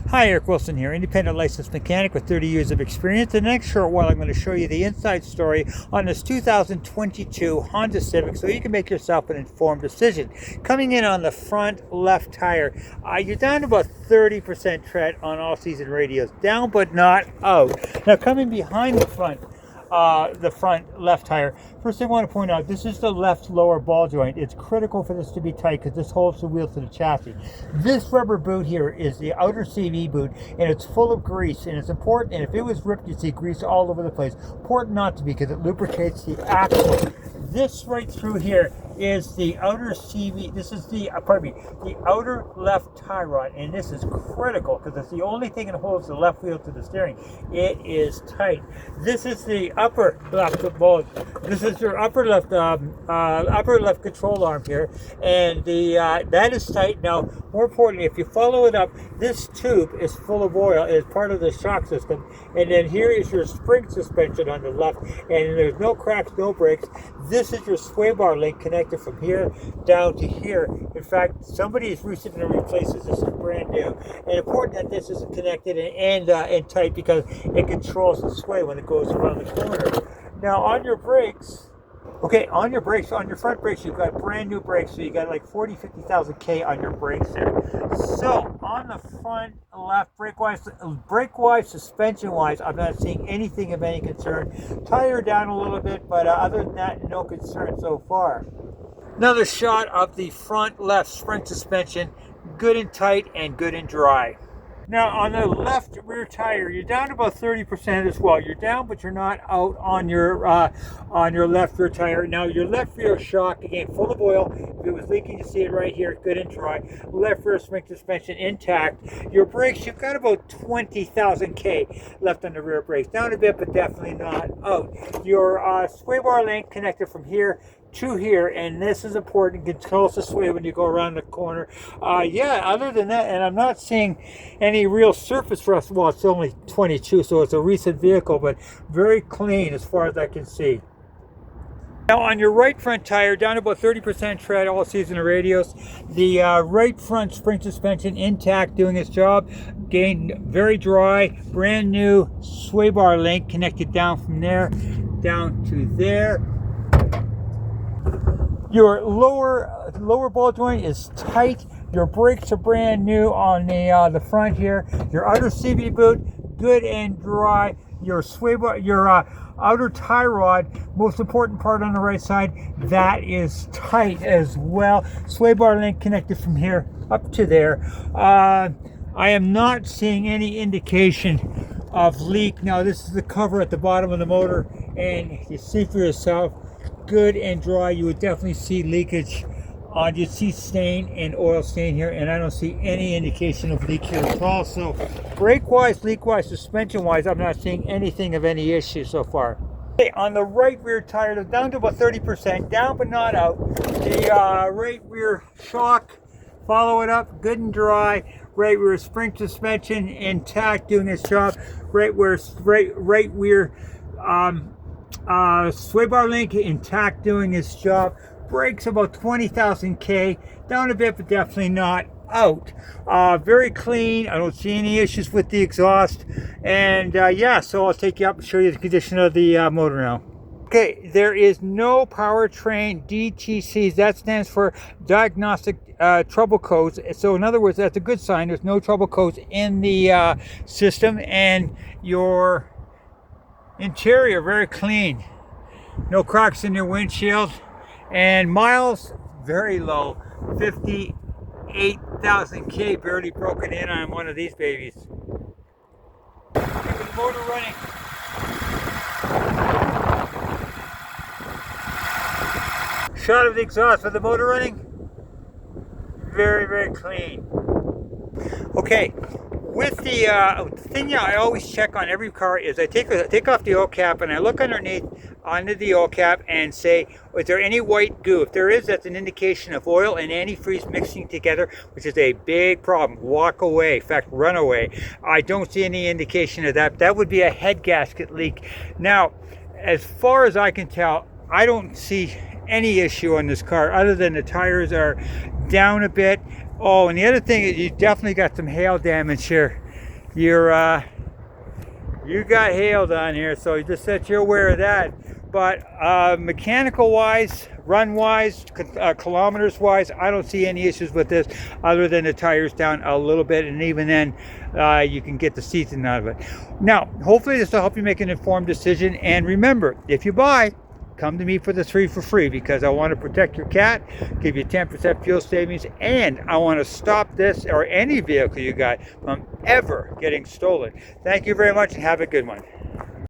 Hi, Eric Wilson here, independent licensed mechanic with 30 years of experience. In the next short while, I'm going to show you the inside story on this 2022 Honda Civic so you can make yourself an informed decision. Coming in on the front left tire, you're down to about 30% tread on all season radios. Down but not out. Now coming behind the front left tire. First thing I want to point out, this is the left lower ball joint. It's critical for this to be tight because this holds the wheel to the chassis. This rubber boot here is the outer CV boot, and it's full of grease, and it's important, and if it was ripped, you'd see grease all over the place. Important not to be because it lubricates the axle. This right through here is the outer CV. This is the outer left tie rod, and this is critical because it's the only thing that holds the left wheel to the steering. It is tight. This is the upper left ball. This is your upper left control arm here, and that is tight. Now, more importantly, if you follow it up, this tube is full of oil. It's part of the shock system, and then here is your spring suspension on the left, and there's no cracks, no breaks. This is your sway bar link connected from here down to here. In fact, somebody has recently replaced this. This is brand new, and important that this is connected and tight because it controls the sway when it goes around the corner. Now on your brakes, on your front brakes, you've got brand new brakes, so you got like 50,000 K on your brakes there. So on the front left, brake-wise, suspension-wise, I'm not seeing anything of any concern. Tire down a little bit, but other than that, no concern so far. Another shot of the front left spring suspension, good and tight and good and dry. Now on the left rear tire, you're down to about 30% as well. You're down, but you're not out on your left rear tire. Now your left rear shock, again, full of oil. If it was leaking, you see it right here, good and dry. Left rear spring suspension intact. Your brakes, you've got about 20,000 K left on the rear brakes. Down a bit, but definitely not out. Your sway bar link connected from here to here, and this is important, controls the sway when you go around the corner. Other than that, and I'm not seeing any real surface rust. Well, it's only 22, so it's a recent vehicle, but very clean as far as I can see. Now on your right front tire, down to about 30% tread, all season radios. The right front spring suspension intact, doing its job. Again, very dry, brand new sway bar link connected down from there down to there. Your lower ball joint is tight. Your brakes are brand new on the front here. Your outer CV boot, good and dry. Your sway bar, your outer tie rod, most important part on the right side, that is tight as well. Sway bar link connected from here up to there. I am not seeing any indication of leak. Now this is the cover at the bottom of the motor, and you see for yourself, good and dry. You would definitely see leakage on, you see stain and oil stain here, and I don't see any indication of leak here at all. So brake-wise, leak-wise, suspension-wise, I'm not seeing anything of any issue so far. Okay, on the right rear tire, they're down to about 30%, down but not out. The right rear shock, follow it up, good and dry. Right rear spring suspension intact, doing its job. Right rear sway bar link intact, doing its job. Brakes about 20,000 K, down a bit but definitely not out. Very clean. I don't see any issues with the exhaust, and so I'll take you up and show you the condition of the motor now. Okay, there is no powertrain DTCs. That stands for diagnostic trouble codes. So in other words, that's a good sign. There's no trouble codes in the system, and your interior very clean. No cracks in your windshield, and miles very low, 58,000 K, barely broken in on one of these babies. Keep the motor running. Shot of the exhaust with the motor running. Very, very clean. Okay, with the thing I always check on every car is I take off the oil cap and I look underneath onto the oil cap and say, is there any white goo? If there is, that's an indication of oil and antifreeze mixing together, which is a big problem. Walk away. In fact, run away. I don't see any indication of that. That would be a head gasket leak. Now, as far as I can tell, I don't see any issue on this car other than the tires are down a bit. Oh, and the other thing is you definitely got some hail damage here. you got hailed on here, so just that you're aware of that. But mechanical wise, run wise, kilometers wise, I don't see any issues with this other than the tires down a little bit, and even then you can get the seating out of it. Now, hopefully this will help you make an informed decision, and remember, if you buy, come to me for the 3 for free, because I want to protect your cat, give you 10% fuel savings, and I want to stop this or any vehicle you got from ever getting stolen. Thank you very much and have a good one.